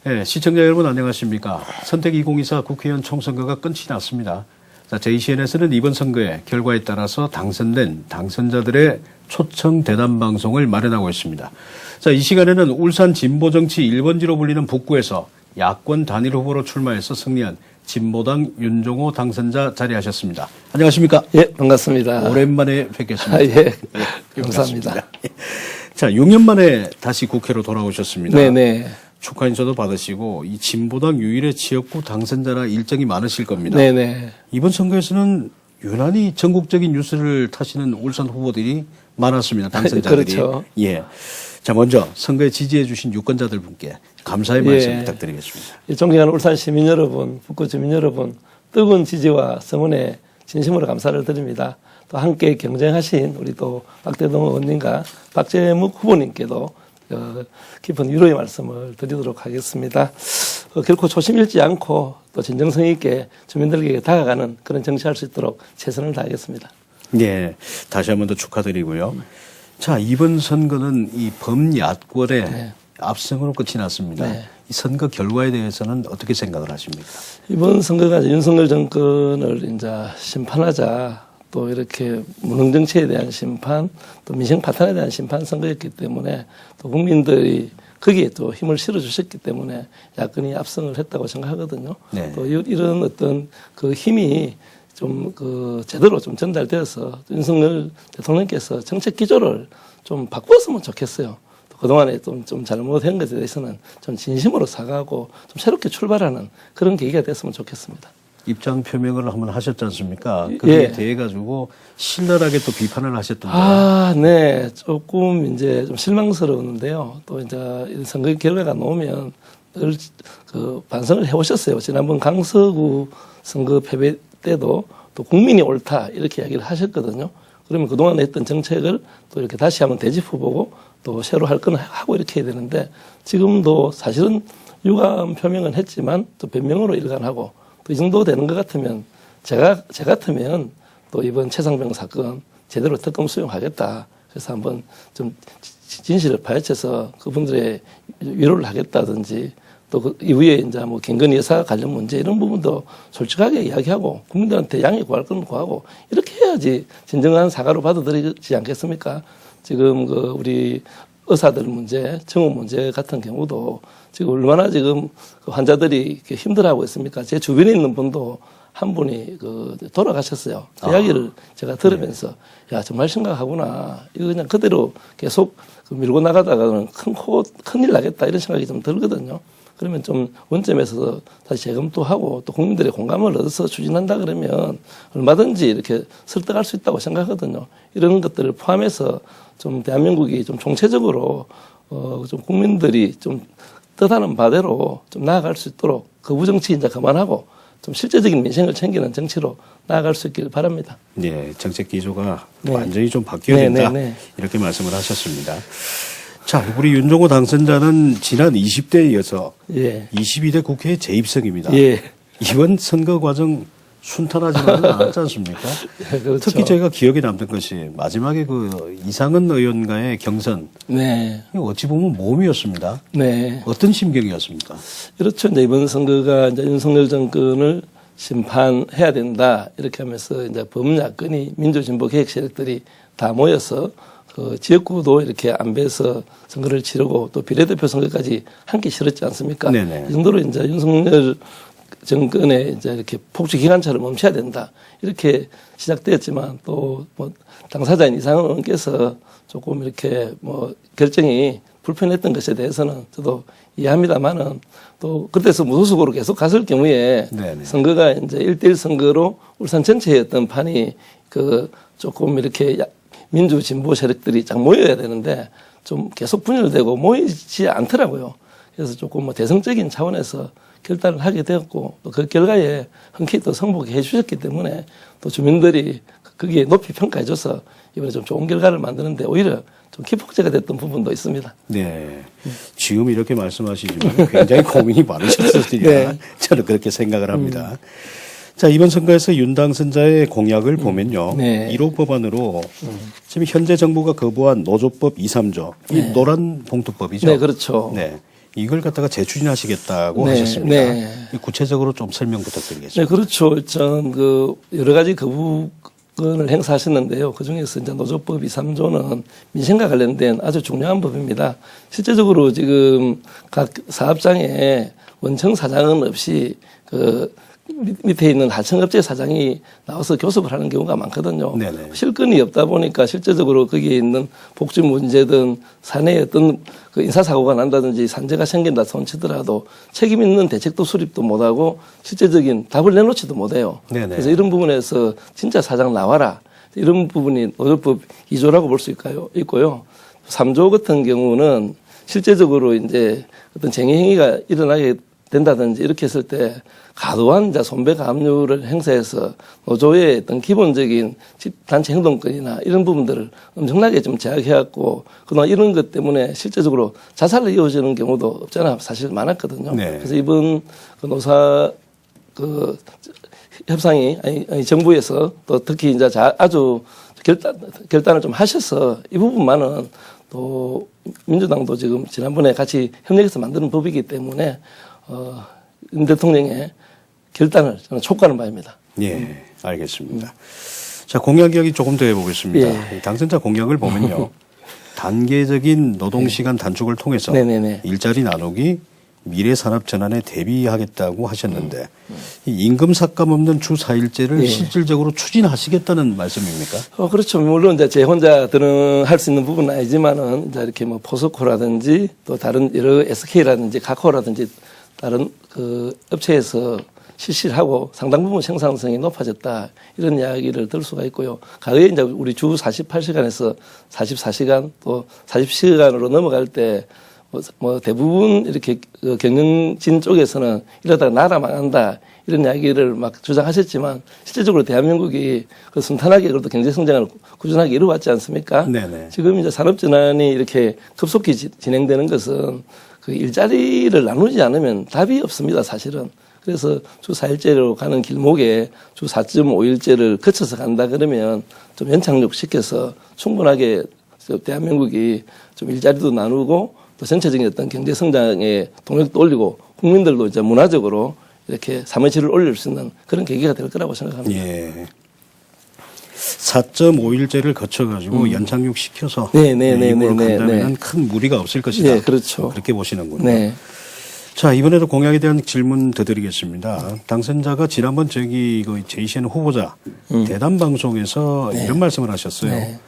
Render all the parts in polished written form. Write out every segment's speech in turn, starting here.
네, 시청자 여러분 안녕하십니까. 선택 2024 국회의원 총선거가 끝이 났습니다. 자, JCN에서는 이번 선거의 결과에 따라서 당선된 당선자들의 초청 대담 방송을 마련하고 있습니다. 자, 이 시간에는 울산 진보정치 1번지로 불리는 북구에서 야권 단일 후보로 출마해서 승리한 진보당 윤종호 당선자 자리하셨습니다. 안녕하십니까? 예, 반갑습니다. 오랜만에 뵙겠습니다. 예, 감사합니다. 자, 6년 만에 다시 국회로 돌아오셨습니다. 네네. 축하 인사도 받으시고 이 진보당 유일의 지역구 당선자라 일정이 많으실 겁니다. 네네. 이번 선거에서는 유난히 전국적인 뉴스를 타시는 울산 후보들이 많았습니다. 당선자들이. 그렇죠. 예. 자, 먼저 선거에 지지해 주신 유권자들 분께 감사의 말씀 부탁드리겠습니다. 존경하는 울산 시민 여러분, 북구 주민 여러분, 뜨거운 지지와 성원에 진심으로 감사를 드립니다. 또 함께 경쟁하신 우리 또 박대동 의원님과 박재묵 후보님께도 깊은 위로의 말씀을 드리도록 하겠습니다. 결코 조심 잃지 않고 또 진정성 있게 주민들에게 다가가는 그런 정치할 수 있도록 최선을 다하겠습니다. 네, 다시 한 번 더 축하드리고요. 자, 이번 선거는 이 범야권의 압승으로 끝이 났습니다. 네. 이 선거 결과에 대해서는 어떻게 생각을 하십니까? 이번 선거가 윤석열 정권을 이제 심판하자, 또 이렇게 무능 정치에 대한 심판, 또 민생 파탄에 대한 심판 선거였기 때문에 또 국민들이 거기에 또 힘을 실어 주셨기 때문에 야권이 압승을 했다고 생각하거든요. 네. 또 이런 어떤 그 힘이 좀 제대로 좀 전달되어서 윤석열 대통령께서 정책 기조를 좀 바꿨으면 좋겠어요. 또 그동안에 좀 잘못한 것에 대해서는 좀 진심으로 사과하고 좀 새롭게 출발하는 그런 계기가 됐으면 좋겠습니다. 입장 표명을 한번 하셨지 않습니까? 거기에 대해 가지고 신랄하게 또 비판을 하셨던데. 네. 조금 이제 좀 실망스러웠는데요. 또 이제 선거 결과가 나오면 늘 반성을 해 오셨어요. 지난번 강서구 선거 패배 때도 또 국민이 옳다 이렇게 이야기를 하셨거든요. 그러면 그동안 했던 정책을 또 이렇게 다시 한번 되짚어보고 또 새로 할 건 하고 이렇게 해야 되는데 지금도 사실은 유감 표명은 했지만 또 변명으로 일관하고 또 이 정도 되는 것 같으면 제 같으면 또 이번 최상병 사건 제대로 특검 수용하겠다. 그래서 한번 좀 진실을 파헤쳐서 그분들의 위로를 하겠다든지 또 그 이후에 이제 뭐 김건희 여사 관련 문제 이런 부분도 솔직하게 이야기하고 국민들한테 양해 구할 건 구하고 이렇게 해야지 진정한 사과로 받아들이지 않겠습니까? 지금 우리 의사들 문제, 정원 문제 같은 경우도 지금 얼마나 지금 환자들이 이렇게 힘들어하고 있습니까? 제 주변에 있는 분도 한 분이 돌아가셨어요. 그 이야기를 제가 들으면서 야, 정말 심각하구나. 이거 그냥 그대로 계속 밀고 나가다가는 큰일 나겠다 이런 생각이 좀 들거든요. 그러면 좀 원점에서 다시 재검토하고 또 국민들의 공감을 얻어서 추진한다 그러면 얼마든지 이렇게 설득할 수 있다고 생각하거든요. 이런 것들을 포함해서 좀 대한민국이 좀 총체적으로 좀 국민들이 좀 뜻하는 바대로 좀 나아갈 수 있도록 거부 정치 이제 그만하고 좀 실제적인 민생을 챙기는 정치로 나아갈 수 있길 바랍니다. 네, 정책 기조가 완전히 좀 바뀌어야 된다. 이렇게 말씀을 하셨습니다. 자, 우리 윤종호 당선자는 지난 20대에 이어서 22대 국회에 재입성입니다. 이번 선거 과정 순탄하지는 않았지 않습니까? 그렇죠. 특히 제가 기억에 남는 것이 마지막에 이상은 의원과의 경선. 어찌 보면 모험이었습니다. 어떤 심경이었습니까? 그렇죠. 이제 이번 선거가 이제 윤석열 정권을 심판해야 된다. 이렇게 하면서 이제 범야권이 민주진보 개혁 세력들이 다 모여서 지역구도 이렇게 안배해서 선거를 치르고 또 비례대표 선거까지 함께 치렀지 않습니까? 이 정도로 이제 윤석열 정권의 이제 이렇게 폭주 기관차를 멈춰야 된다. 이렇게 시작되었지만 또 뭐 당사자인 이상은 의원께서 조금 이렇게 뭐 결정이 불편했던 것에 대해서는 저도 이해합니다만은 또 그때서 무소속으로 계속 갔을 경우에 선거가 이제 1대1 선거로 울산 전체의 어떤 판이 조금 이렇게 민주 진보 세력들이 쫙 모여야 되는데 좀 계속 분열되고 모이지 않더라고요. 그래서 조금 뭐 대승적인 차원에서 결단을 하게 되었고 또 그 결과에 흔쾌히 또 승복해 주셨기 때문에 또 주민들이 거기에 높이 평가해줘서 이번에 좀 좋은 결과를 만드는데 오히려 좀 기폭제가 됐던 부분도 있습니다. 네. 지금 이렇게 말씀하시지만 굉장히 고민이 많으셨으리라 저는 그렇게 생각을 합니다. 자, 이번 선거에서 윤 당선자의 공약을 보면요. 1호 법안으로 지금 현재 정부가 거부한 노조법 2, 3조, 이 노란 봉투법이죠. 그렇죠. 이걸 갖다가 재추진하시겠다고 네, 하셨습니다. 네. 구체적으로 좀 설명 부탁드리겠습니다. 네, 그렇죠. 전 여러 가지 거부권을 행사하셨는데요. 그 중에서 이제 노조법 2, 3조는 민생과 관련된 아주 중요한 법입니다. 실제적으로 지금 각 사업장에 원청 사장은 없이 밑에 있는 하청업체 사장이 나와서 교섭을 하는 경우가 많거든요. 네네. 실권이 없다 보니까 실제적으로 거기에 있는 복지 문제든 사내에 어떤 인사사고가 난다든지 산재가 생긴다 손치더라도 책임 있는 대책도 수립도 못하고 실제적인 답을 내놓지도 못해요. 네네. 그래서 이런 부분에서 진짜 사장 나와라. 이런 부분이 노조법 2조라고 볼 수 있고요. 3조 같은 경우는 실제적으로 이제 어떤 쟁의 행위가 일어나게 된다든지 이렇게 했을 때 과도한 손배 가압류를 행사해서 노조의 어떤 기본적인 단체 행동권이나 이런 부분들을 엄청나게 좀 제약해왔고 그동안 이런 것 때문에 실제적으로 자살로 이어지는 경우도 없잖아 사실 많았거든요. 네. 그래서 이번 노사 협상이 아니 정부에서 또 특히 이제 아주 결단을 좀 하셔서 이 부분만은 또 민주당도 지금 지난번에 같이 협력해서 만드는 법이기 때문에 윤 대통령의 결단을 저는 촉구하는 바입니다. 예, 알겠습니다. 자, 공약 이야기 조금 더 해보겠습니다. 예. 이 당선자 공약을 보면요. 단계적인 노동시간 단축을 통해서 네네네. 일자리 나누기, 미래 산업 전환에 대비하겠다고 하셨는데 이 임금 삭감 없는 주 4일제를 예. 실질적으로 추진하시겠다는 말씀입니까? 그렇죠. 물론 이제 제 혼자들은 할 수 있는 부분은 아니지만은 이제 이렇게 뭐 포스코라든지 또 다른 여러 SK라든지 카카오라든지 다른 업체에서 실시를 하고 상당 부분 생산성이 높아졌다 이런 이야기를 들을 수가 있고요. 과거에 이제 우리 주 48시간에서 44시간 또 40시간으로 넘어갈 때 뭐 대부분 이렇게 경영진 쪽에서는 이러다가 나라 망한다 이런 이야기를 막 주장하셨지만 실제적으로 대한민국이 순탄하게 그래도 경제 성장을 꾸준하게 이루어왔지 않습니까? 네네. 지금 이제 산업 전환이 이렇게 급속히 진행되는 것은 그 일자리를 나누지 않으면 답이 없습니다, 사실은. 그래서 주 4일제로 가는 길목에 주 4.5일제를 거쳐서 간다 그러면 좀 연착륙 시켜서 충분하게 대한민국이 좀 일자리도 나누고 또 전체적인 어떤 경제 성장의 동력도 올리고 국민들도 이제 문화적으로 이렇게 삶의 질을 올릴 수 있는 그런 계기가 될 거라고 생각합니다. 예. 4.5일제를 거쳐가지고 연착륙 시켜서 네네네네네. 입으로 간다면 큰 무리가 없을 것이다. 네, 그렇죠. 그렇게 보시는군요. 네. 자, 이번에도 공약에 대한 질문 더 드리겠습니다. 당선자가 지난번 JCN 후보자 대담 방송에서 이런 말씀을 하셨어요. 네.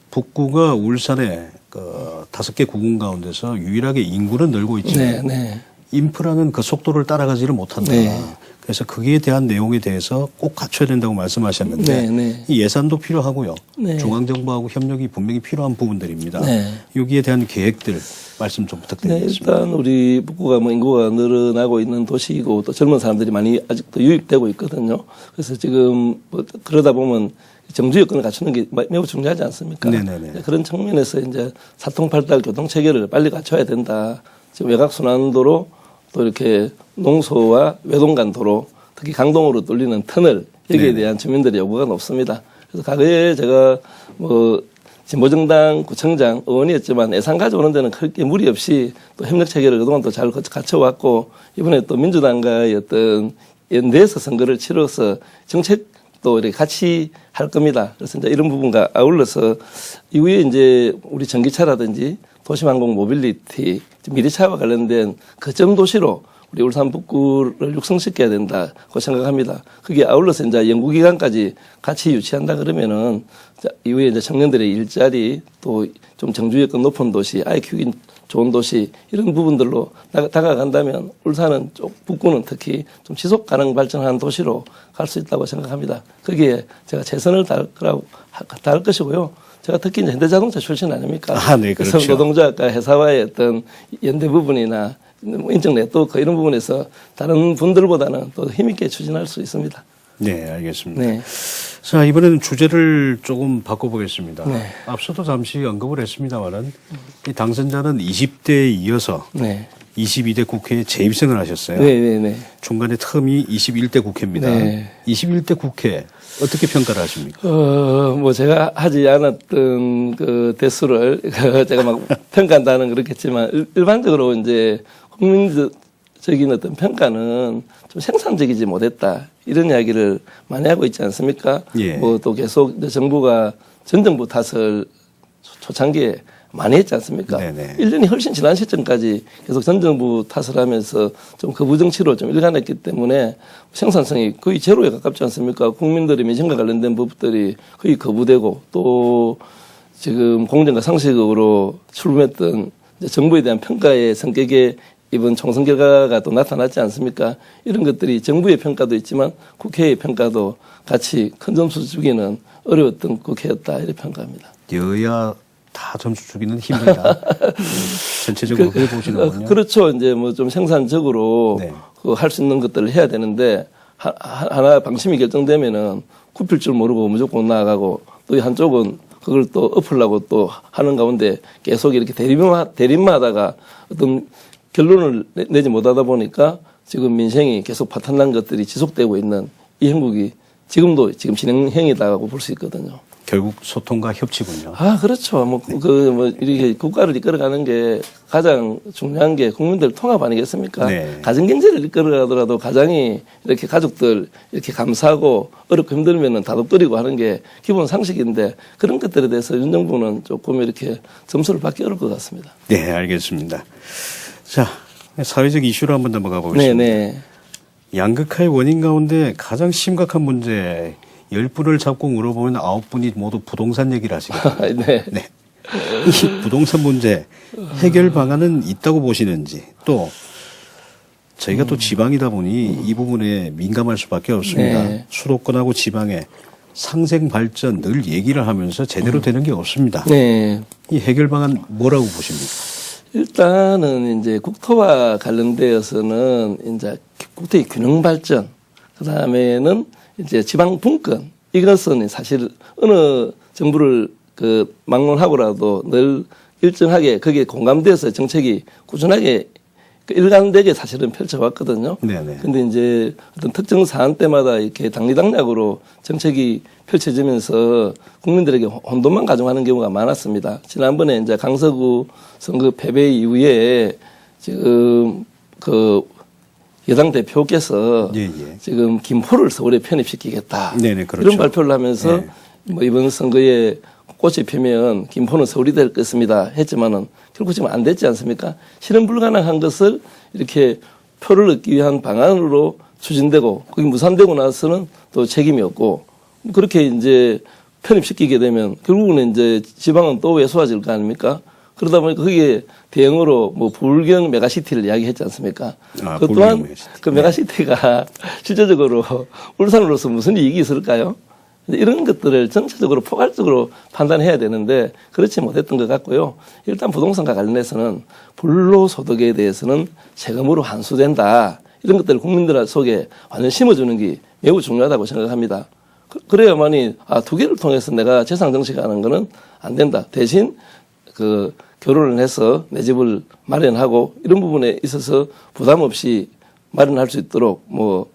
북구가 울산의 5개 구군 가운데서 유일하게 인구는 늘고 있지만 네, 네. 인프라는 그 속도를 따라가지를 못한다. 네. 그래서 거기에 대한 내용에 대해서 꼭 갖춰야 된다고 말씀하셨는데 네, 네. 이 예산도 필요하고요. 네. 중앙정부하고 협력이 분명히 필요한 부분들입니다. 네. 여기에 대한 계획들 말씀 좀 네, 부탁드리겠습니다. 일단 우리 북구가 뭐 인구가 늘어나고 있는 도시이고 또 젊은 사람들이 많이 아직도 유입되고 있거든요. 그래서 지금 뭐 그러다 보면 정주 여건을 갖추는 게 매우 중요하지 않습니까? 네네네. 그런 측면에서 이제 사통팔달 교통 체계를 빨리 갖춰야 된다. 지금 외곽순환도로 또 이렇게 농소와 외동간 도로 특히 강동으로 뚫리는 터널 여기에 네네. 대한 주민들의 요구가 높습니다. 그래서 과거에 제가 뭐 진보정당 구청장 의원이었지만 예산 가져오는 데는 크게 무리 없이 또 협력 체계를 그동안 또 잘 갖춰왔고 이번에 또 민주당과의 어떤 연대에서 선거를 치러서 정책도 이렇게 같이 할 겁니다. 그래서 이제 이런 부분과 아울러서 이후에 이제 우리 전기차라든지 도시항공 모빌리티 미래차와 관련된 거점 도시로 우리 울산 북구를 육성시켜야 된다고 생각합니다. 그게 아울러서 이제 연구기관까지 같이 유치한다 그러면은 이후에 이제 청년들의 일자리 또 좀 정주 여건 높은 도시, 아이 키우기 좋은 도시 이런 부분들로 다가간다면 울산은 북구는 특히 좀 지속 가능 발전한 도시로 갈 수 있다고 생각합니다. 거기에 제가 최선을 다할 것이고요. 제가 특히 이제 현대자동차 출신 아닙니까? 아, 네, 그렇죠. 그래서 노동자과 회사와의 어떤 연대 부분이나 인적 네트워크 이런 부분에서 다른 분들보다는 또 힘있게 추진할 수 있습니다. 네, 알겠습니다. 네. 자, 이번에는 주제를 조금 바꿔보겠습니다. 네. 앞서도 잠시 언급을 했습니다만은 이 당선자는 20대에 이어서 네. 22대 국회에 재입생을 하셨어요. 네, 네, 네. 중간에 텀이 21대 국회입니다. 네. 21대 국회 어떻게 평가를 하십니까? 뭐 제가 하지 않았던 그 대수를 제가 막 평가한다는 그렇겠지만 일반적으로 이제 국민적인 어떤 평가는 좀 생산적이지 못했다. 이런 이야기를 많이 하고 있지 않습니까? 예. 뭐 또 계속 정부가 전 정부 탓을 초창기에 많이 했지 않습니까? 네네. 1년이 훨씬 지난 시점까지 계속 전 정부 탓을 하면서 좀 거부 정치로 좀 일관했기 때문에 생산성이 거의 제로에 가깝지 않습니까? 국민들의 민생과 관련된 법들이 거의 거부되고 또 지금 공정과 상식으로 출범했던 이제 정부에 대한 평가의 성격에 이번 총선 결과가 또 나타났지 않습니까? 이런 것들이 정부의 평가도 있지만 국회의 평가도 같이 큰 점수 주기는 어려웠던 국회였다 이렇게 평가합니다. 여야 다 점수 주기는 힘들다. 전체적으로 그렇게 보시는군요. 그렇죠. 이제 뭐 좀 생산적으로 네. 할 수 있는 것들을 해야 되는데 하나 방침이 결정되면은 굽힐 줄 모르고 무조건 나아가고 또 한쪽은 그걸 또 엎으려고 또 하는 가운데 계속 이렇게 대립마다가 어떤 결론을 내지 못하다 보니까 지금 민생이 계속 파탄난 것들이 지속되고 있는 이 형국이 지금 진행형이다고 볼 수 있거든요. 결국 소통과 협치군요. 아, 그렇죠. 이렇게 국가를 이끌어가는 게 가장 중요한 게 국민들 통합 아니겠습니까? 네. 가정경제를 이끌어가더라도 가장이 이렇게 가족들 이렇게 감사하고 어렵고 힘들면은 다독거리고 하는 게 기본 상식인데 그런 것들에 대해서 윤 정부는 조금 이렇게 점수를 받기 어려울 것 같습니다. 네, 알겠습니다. 자, 사회적 이슈로 한번 넘어가 보겠습니다. 네네. 양극화의 원인 가운데 가장 심각한 문제 10분을 잡고 물어보면 9분이 모두 부동산 얘기를 하시거든요. 네. 네. 이 부동산 문제 해결 방안은 있다고 보시는지 또 저희가 또 지방이다 보니 이 부분에 민감할 수밖에 없습니다. 네. 수도권하고 지방의 상생 발전 늘 얘기를 하면서 제대로 되는 게 없습니다. 네. 이 해결 방안 뭐라고 보십니까? 일단은 이제 국토와 관련되어서는 이제 국토의 균형 발전, 그 다음에는 이제 지방 분권, 이것은 사실 어느 정부를 막론하고라도 늘 일정하게 거기에 공감돼서 정책이 꾸준하게 일관되게 사실은 펼쳐왔거든요. 네네. 근데 이제 어떤 특정 사안 때마다 이렇게 당리당략으로 정책이 펼쳐지면서 국민들에게 혼돈만 가중하는 경우가 많았습니다. 지난번에 이제 강서구 선거 패배 이후에 지금 여당 대표께서 예. 지금 김포를 서울에 편입시키겠다. 네네, 그렇죠. 이런 발표를 하면서 네. 뭐 이번 선거에 꽃이 피면 김포는 서울이 될 것입니다. 했지만은 결국 지금 안 됐지 않습니까? 실현 불가능한 것을 이렇게 표를 얻기 위한 방안으로 추진되고 거기 무산되고 나서는 또 책임이 없고 그렇게 이제 편입시키게 되면 결국은 이제 지방은 또 왜소화질 거 아닙니까? 그러다 보니까 거기에 대응으로 뭐 불경 메가시티를 이야기했지 않습니까? 아, 그 불경 또한 메가시티. 그 메가시티가 실제적으로 울산으로서 무슨 이익이 있을까요? 이런 것들을 전체적으로 포괄적으로 판단해야 되는데 그렇지 못했던 것 같고요. 일단 부동산과 관련해서는 불로소득에 대해서는 세금으로 환수된다. 이런 것들을 국민들 속에 완전 심어주는 게 매우 중요하다고 생각합니다. 그래야만이 두 개를 통해서 내가 재산 정치하는 거는 안 된다. 대신 결혼을 해서 내 집을 마련하고 이런 부분에 있어서 부담 없이 마련할 수 있도록 뭐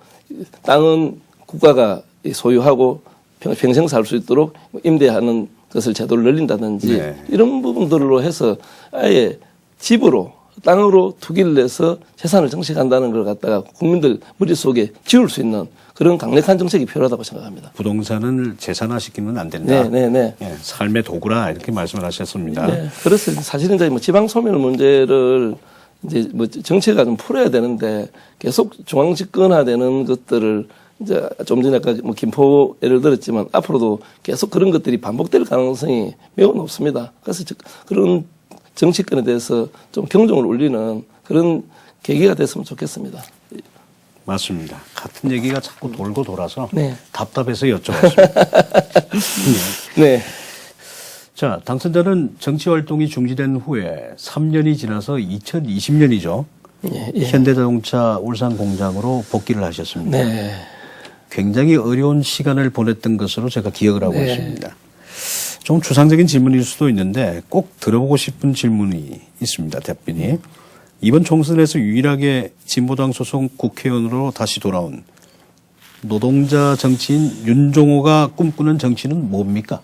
땅은 국가가 소유하고 평생 살 수 있도록 임대하는 것을 제도를 늘린다든지 네. 이런 부분들로 해서 아예 집으로 땅으로 투기를 해서 재산을 정식한다는 걸 갖다가 국민들 머릿속에 지울 수 있는 그런 강력한 정책이 필요하다고 생각합니다. 부동산을 재산화시키면 안 된다. 네. 예, 삶의 도구라 이렇게 말씀을 하셨습니다. 네, 그렇습니다. 사실은 이제 뭐 지방 소멸 문제를 이제 뭐 정치가 좀 풀어야 되는데 계속 중앙 집권화되는 것들을 이제 좀 전에 아까 뭐 김포 예를 들었지만 앞으로도 계속 그런 것들이 반복될 가능성이 매우 높습니다. 그래서 그런 정치권에 대해서 좀 경종을 울리는 그런 계기가 됐으면 좋겠습니다. 맞습니다. 같은 얘기가 자꾸 돌고 돌아서 네. 답답해서 여쭤봤습니다. 네. 자, 당선자는 정치활동이 중지된 후에 3년이 지나서 2020년이죠. 예. 현대자동차 울산 공장으로 복귀를 하셨습니다. 네. 굉장히 어려운 시간을 보냈던 것으로 제가 기억을 하고 네. 있습니다. 좀 추상적인 질문일 수도 있는데 꼭 들어보고 싶은 질문이 있습니다. 대표님. 이번 총선에서 유일하게 진보당 소속 국회의원으로 다시 돌아온 노동자 정치인 윤종호가 꿈꾸는 정치는 뭡니까?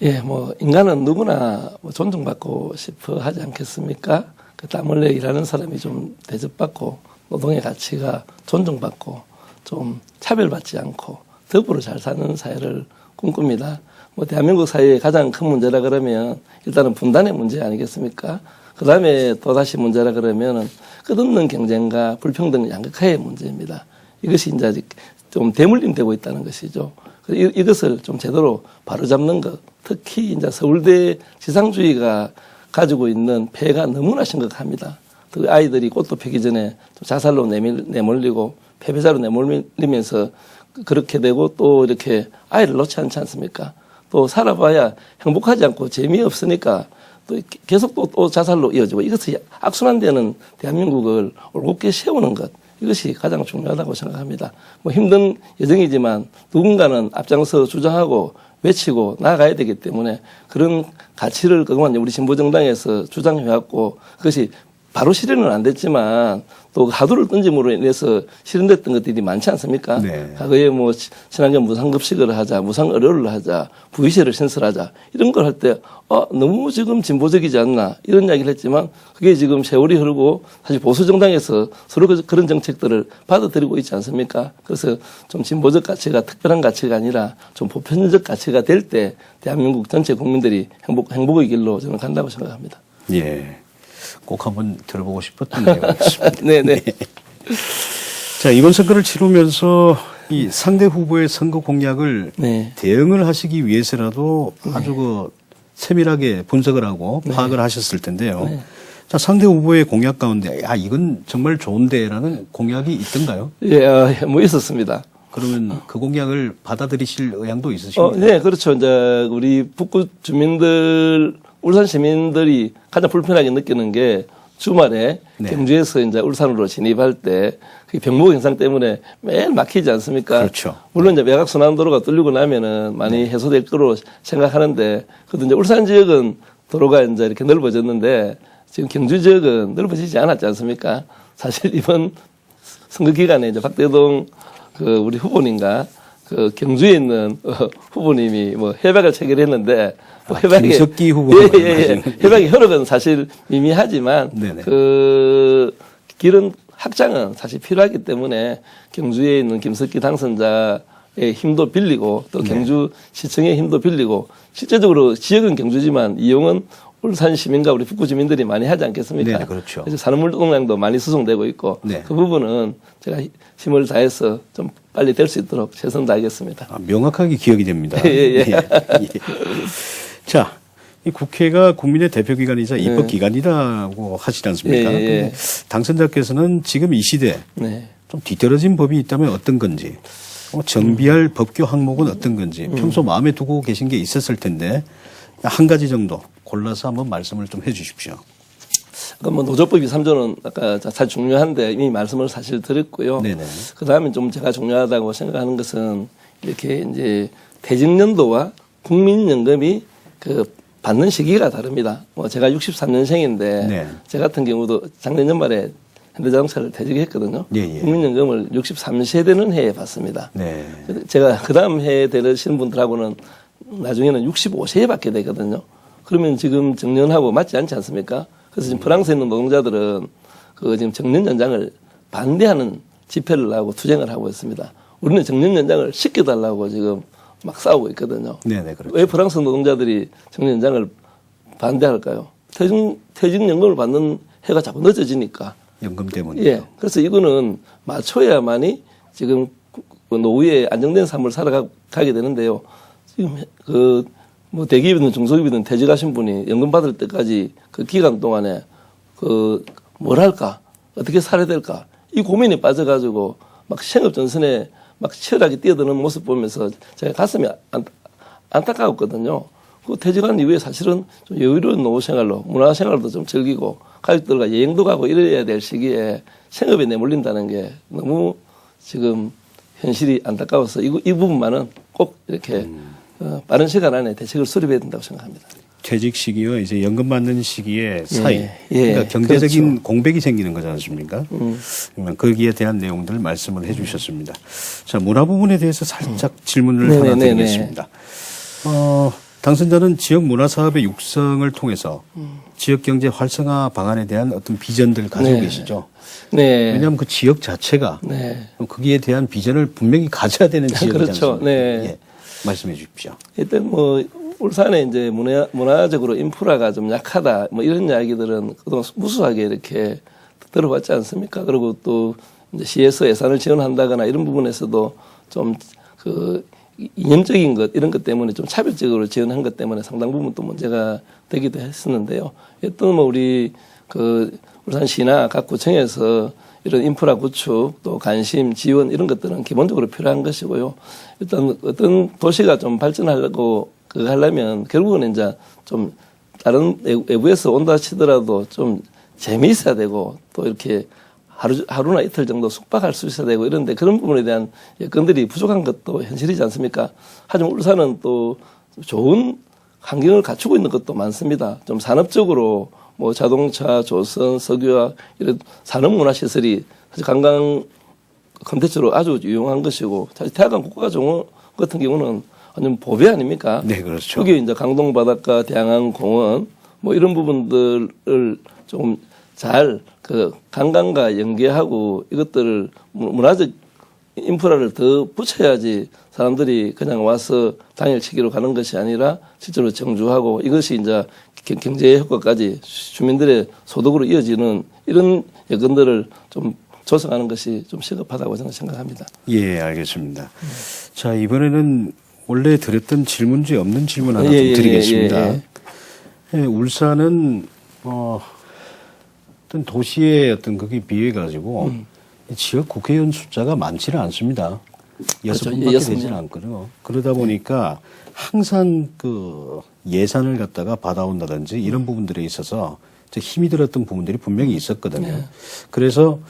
예, 뭐 인간은 누구나 뭐 존중받고 싶어 하지 않겠습니까? 그 땀 흘려 일하는 사람이 좀 대접받고 노동의 가치가 존중받고 좀 차별받지 않고 더불어 잘 사는 사회를 꿈꿉니다. 뭐 대한민국 사회의 가장 큰 문제라 그러면 일단은 분단의 문제 아니겠습니까? 그 다음에 또다시 문제라 그러면은 끝없는 경쟁과 불평등 양극화의 문제입니다. 이것이 이제 좀 대물림되고 있다는 것이죠. 이것을 좀 제대로 바로잡는 것, 특히 이제 서울대 지상주의가 가지고 있는 폐해가 너무나 심각합니다. 그 아이들이 꽃도 피기 전에 자살로 내몰리고 패배자로 내몰리면서 그렇게 되고 또 이렇게 아이를 놓지 않지 않습니까? 또 살아봐야 행복하지 않고 재미없으니까 또 계속 또 자살로 이어지고 이것이 악순환되는 대한민국을 올곧게 세우는 것 이것이 가장 중요하다고 생각합니다. 뭐 힘든 여정이지만 누군가는 앞장서 주장하고 외치고 나아가야 되기 때문에 그런 가치를 그동안 우리 진보정당에서 주장해왔고 그것이 바로 실현은 안 됐지만 또 하두를 던짐으로 인해서 실현됐던 것들이 많지 않습니까? 네. 과거에 뭐 친환경 무상급식을 하자, 무상의료를 하자, 부의세를 신설하자 이런 걸 할 때 너무 지금 진보적이지 않나 이런 이야기를 했지만 그게 지금 세월이 흐르고 사실 보수 정당에서 서로 그런 정책들을 받아들이고 있지 않습니까? 그래서 좀 진보적 가치가 특별한 가치가 아니라 좀 보편적 가치가 될 때 대한민국 전체 국민들이 행복의 길로 저는 간다고 생각합니다. 예. 꼭 한번 들어보고 싶었던 내용이었습니다. 네네. 자, 이번 선거를 치르면서 이 상대 후보의 선거 공약을 네. 대응을 하시기 위해서라도 아주 그 세밀하게 분석을 하고 파악을 하셨을 텐데요. 네. 자, 상대 후보의 공약 가운데 이건 정말 좋은데라는 공약이 있던가요? 예, 뭐 있었습니다. 그러면 그 공약을 받아들이실 의향도 있으십니까? 네, 그렇죠. 이제 우리 북구 주민들, 울산 시민들이 가장 불편하게 느끼는 게 주말에 네. 경주에서 이제 울산으로 진입할 때 그 병목 현상 때문에 매일 막히지 않습니까? 그렇죠. 물론 이제 외곽 순환도로가 뚫리고 나면은 많이 해소될 거로 생각하는데 그래도 이제 울산 지역은 도로가 이제 이렇게 넓어졌는데 지금 경주 지역은 넓어지지 않았지 않습니까? 사실 이번 선거 기간에 이제 박대동 그 우리 후보님과 그 경주에 있는 후보님이 뭐 협약을 체결했는데 뭐 협약이 김석기 후보가 예. 협약의 효력은 사실 미미하지만 네네. 그 길은 확장은 사실 필요하기 때문에 경주에 있는 김석기 당선자의 힘도 빌리고 또 경주 시청의 힘도 빌리고 실제적으로 지역은 경주지만 이용은 울산 시민과 우리 북구 주민들이 많이 하지 않겠습니까? 네, 그렇죠. 그래서 산업물동량도 많이 수송되고 있고 네. 그 부분은 제가 힘을 다해서 좀 빨리 될 수 있도록 최선 다하겠습니다. 명확하게 기억이 됩니다. 예. 자, 이 국회가 국민의 대표기관이자 입법기관이라고 하시지 않습니까? 예. 근데 당선자께서는 지금 이 시대 네. 좀 뒤떨어진 법이 있다면 어떤 건지, 정비할 법규 항목은 어떤 건지 평소 마음에 두고 계신 게 있었을 텐데 한 가지 정도 골라서 한번 말씀을 좀 해 주십시오. 그러니까 뭐 노조법 2~3조는 아까 사실 중요한데 이미 말씀을 사실 드렸고요. 네네. 그 다음에 좀 제가 중요하다고 생각하는 것은 이렇게 이제 퇴직연도와 국민연금이 그 받는 시기가 다릅니다. 뭐 제가 63년생인데 네. 제 같은 경우도 작년 연말에 현대자동차를 퇴직했거든요. 예. 국민연금을 63세 되는 해에 받습니다. 네. 제가 그 다음 해에 되시는 분들하고는 나중에는 65세에 받게 되거든요. 그러면 지금 정년하고 맞지 않지 않습니까? 그래서 지금 프랑스에 있는 노동자들은 그 지금 정년 연장을 반대하는 집회를 하고 투쟁을 하고 있습니다. 우리는 정년 연장을 시켜달라고 지금 막 싸우고 있거든요. 네네, 그렇죠. 왜 프랑스 노동자들이 정년 연장을 반대할까요? 퇴직연금을 받는 해가 자꾸 늦어지니까. 연금 때문에. 예. 그래서 이거는 맞춰야만이 지금 노후에 안정된 삶을 살아가게 되는데요. 지금 뭐 대기업이든 중소기업이든 퇴직하신 분이 연금 받을 때까지 그 기간 동안에 뭘 할까? 어떻게 살아야 될까? 이 고민에 빠져가지고 막 생업전선에 막 치열하게 뛰어드는 모습 보면서 제가 가슴이 안타까웠거든요. 그 퇴직한 이후에 사실은 좀 여유로운 노후 생활로 문화생활도 좀 즐기고 가족들과 여행도 가고 이래야 될 시기에 생업에 내몰린다는 게 너무 지금 현실이 안타까워서 이 부분만은 꼭 이렇게 빠른 시간 안에 대책을 수립해야 된다고 생각합니다. 퇴직 시기와 이제 연금 받는 시기의 사이, 그러니까 예, 경제적인 그렇죠. 공백이 생기는 거지 않습니까? 그러면 거기에 대한 내용들을 말씀을 해주셨습니다. 자, 문화 부분에 대해서 살짝 질문을 하나 네네네. 드리겠습니다. 당선자는 지역 문화 사업의 육성을 통해서 지역 경제 활성화 방안에 대한 어떤 비전들을 가지고 네. 계시죠. 네. 왜냐하면 그 지역 자체가 네. 거기에 대한 비전을 분명히 가져야 되는 지역이지 그렇죠. 않습니까? 네. 예. 말씀해 주십시오. 일단 뭐 울산에 이제 문화적으로 인프라가 좀 약하다 뭐 이런 이야기들은 그동안 무수하게 이렇게 들어봤지 않습니까? 그리고 또 이제 시에서 예산을 지원한다거나 이런 부분에서도 좀 그 이념적인 것 이런 것 때문에 좀 차별적으로 지원한 것 때문에 상당 부분 또 문제가 되기도 했었는데요. 또 뭐 우리 그 울산시나 각 구청에서 이런 인프라 구축 또 관심 지원 이런 것들은 기본적으로 필요한 것이고요. 일단 어떤 도시가 좀 발전하려고 그거 하려면 결국은 이제 좀 다른 외부에서 온다 치더라도 좀 재미있어야 되고 또 이렇게 하루나 이틀 정도 숙박할 수 있어야 되고 이런데 그런 부분에 대한 여건들이 부족한 것도 현실이지 않습니까? 하지만 울산은 또 좋은 환경을 갖추고 있는 것도 많습니다. 좀 산업적으로 뭐 자동차, 조선, 석유화학 이런 산업문화시설이 사실 관광 콘텐츠로 아주 유용한 것이고 사실 태화강 국가정원 같은 경우는 완전 보배 아닙니까? 네, 그렇죠. 여기 이제 강동 바닷가, 대양항 공원 뭐 이런 부분들을 좀 잘 그 관광과 연계하고 이것들을 문화적 인프라를 더 붙여야지 사람들이 그냥 와서 당일치기로 가는 것이 아니라 실제로 정주하고 이것이 이제 경제 효과까지 주민들의 소득으로 이어지는 이런 여건들을 좀 조성하는 것이 좀 시급하다고 저는 생각합니다. 예, 알겠습니다. 자, 이번에는 원래 드렸던 질문 중에 없는 질문 하나 예, 좀 예, 드리겠습니다. 예, 예, 울산은 어떤 도시의 어떤 그게 비해 가지고 지역 국회의원 숫자가 많지는 않습니다. 여섯 그렇죠. 분밖에 여섯 되지는 명. 않거든요. 그러다 보니까 항상 그 예산을 갖다가 받아온다든지 이런 부분들에 있어서 힘이 들었던 부분들이 분명히 있었거든요. 네. 그래서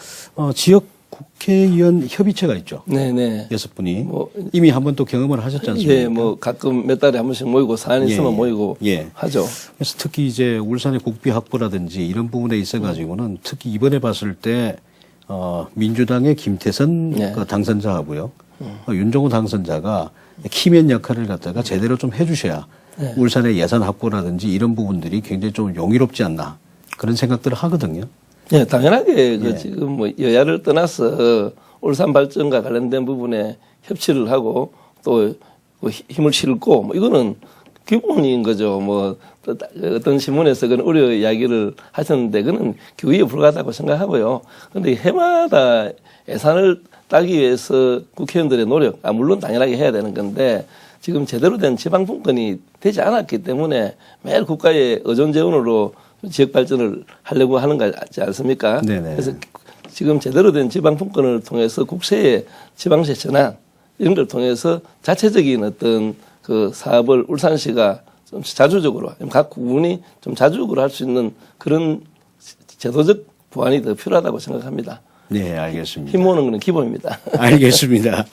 지역 국회의원 협의체가 있죠. 네네. 6분이 뭐, 이미 한번 또 경험을 하셨지 않습니까? 예, 뭐 가끔 몇 달에 한 번씩 모이고 사안 있으면 예, 모이고 예. 하죠. 그래서 특히 이제 울산의 국비 확보라든지 이런 부분에 있어 가지고는 특히 이번에 봤을 때 민주당의 김태선 네. 그 당선자하고요. 윤종호 당선자가 키맨 역할을 갖다가 제대로 좀 해주셔야 네. 울산의 예산 확보라든지 이런 부분들이 굉장히 좀 용이롭지 않나 그런 생각들을 하거든요. 예, 당연하게 그 예. 지금 뭐 여야를 떠나서 울산 발전과 관련된 부분에 협치를 하고 또 힘을 실고 뭐 이거는 기본인 거죠. 뭐 어떤 신문에서 그런 우려 이야기를 하셨는데 그는 교의에 불과하다고 생각하고요. 그런데 해마다 예산을 따기 위해서 국회의원들의 노력, 물론 당연하게 해야 되는 건데 지금 제대로 된 지방 분권이 되지 않았기 때문에 매일 국가의 의존 재원으로 지역 발전을 하려고 하는 거 같지 않습니까? 네네. 그래서 지금 제대로 된 지방 분권을 통해서 국세의 지방세 전환 이런 걸 통해서 자체적인 어떤 그 사업을 울산시가 좀 자주적으로 각 구군이 좀 자주적으로 할 수 있는 그런 제도적 보완이 더 필요하다고 생각합니다. 네, 알겠습니다. 힘 모으는 건 기본입니다. 알겠습니다.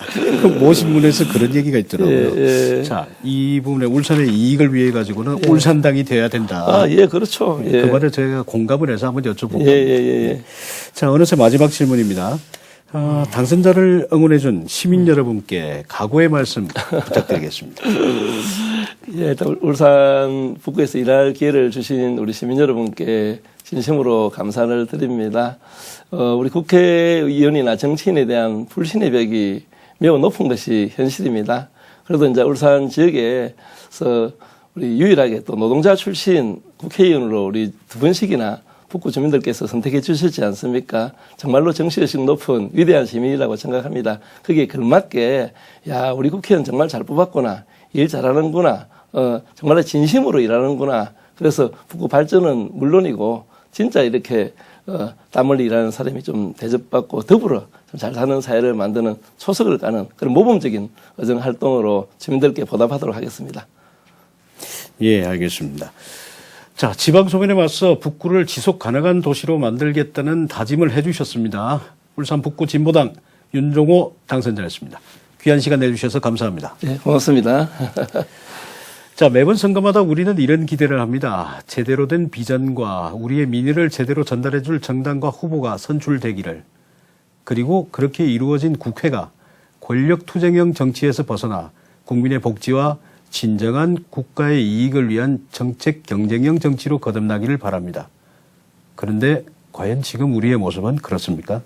모신문에서 그런 얘기가 있더라고요. 예, 예. 자, 이 부분에 울산의 이익을 위해 가지고는 울산당이 돼야 된다. 아, 예, 그렇죠. 예. 그 말을 제가 공감을 해서 한번 여쭤보고. 예, 예, 예. 자, 어느새 마지막 질문입니다. 당선자를 응원해준 시민 여러분께 각오의 말씀 부탁드리겠습니다. 예, 일단 울산 북구에서 일할 기회를 주신 우리 시민 여러분께 진심으로 감사를 드립니다. 우리 국회의원이나 정치인에 대한 불신의 벽이 매우 높은 것이 현실입니다. 그래도 이제 울산 지역에서 우리 유일하게 또 노동자 출신 국회의원으로 우리 두 번씩이나 북구 주민들께서 선택해 주셨지 않습니까? 정말로 정치의식 높은 위대한 시민이라고 생각합니다. 거기에 걸맞게 야 우리 국회의원 정말 잘 뽑았구나. 일 잘하는구나. 정말 진심으로 일하는구나. 그래서 북구 발전은 물론이고 진짜 이렇게 땀 흘리 일하는 사람이 좀 대접받고 더불어 좀 잘 사는 사회를 만드는 초석을 까는 그런 모범적인 의정 활동으로 주민들께 보답하도록 하겠습니다. 예, 알겠습니다. 자, 지방 소멸에 맞서 북구를 지속 가능한 도시로 만들겠다는 다짐을 해주셨습니다. 울산 북구 진보당 윤종호 당선자였습니다. 귀한 시간 내주셔서 감사합니다. 네, 고맙습니다. 자, 매번 선거마다 우리는 이런 기대를 합니다. 제대로 된 비전과 우리의 민의를 제대로 전달해줄 정당과 후보가 선출되기를, 그리고 그렇게 이루어진 국회가 권력투쟁형 정치에서 벗어나 국민의 복지와 진정한 국가의 이익을 위한 정책 경쟁형 정치로 거듭나기를 바랍니다. 그런데 과연 지금 우리의 모습은 그렇습니까?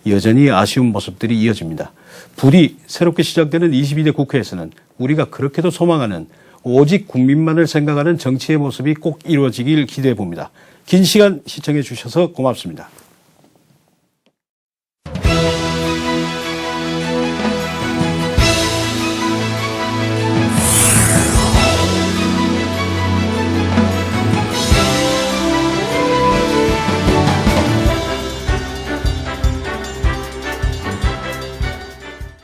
여전히 아쉬운 모습들이 이어집니다. 부디 새롭게 시작되는 22대 국회에서는 우리가 그렇게도 소망하는 오직 국민만을 생각하는 정치의 모습이 꼭 이루어지길 기대해 봅니다. 긴 시간 시청해 주셔서 고맙습니다.